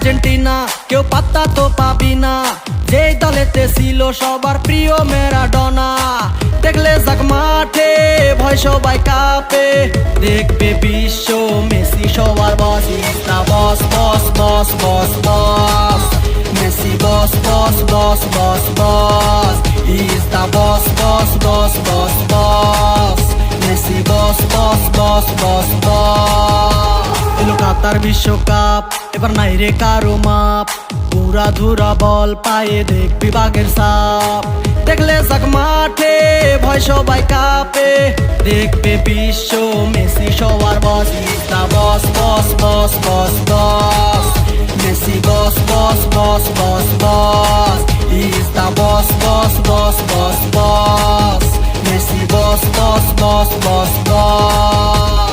Argentina কেউ পাত্তা তো পাবি না, যেই দলেতে ছিল সবার প্রিয় ম্যারাডোনা। দেখলে যাক মাঠে ভয় সবাই কাঁপে, দেখবে বিশ্ব মেসি সবার boss. Is the boss boss boss boss boss, Messi boss boss boss boss boss. Is the boss boss boss boss boss, Messi boss boss boss boss boss. এলো কাতার বিশ্বকাপ, এবার নাই রে কারো মাপ, পুরা ধুরা বল পায়ে দেখবি বাঘের সাপ। দেখলে যাক মাঠে ভয় সবাই কাঁপে, দেখবে বিশ্ব মেসি সবার boss. Is the boss boss boss boss boss, Messi boss boss boss boss boss. Is the boss boss boss boss boss, Messi boss boss boss boss boss.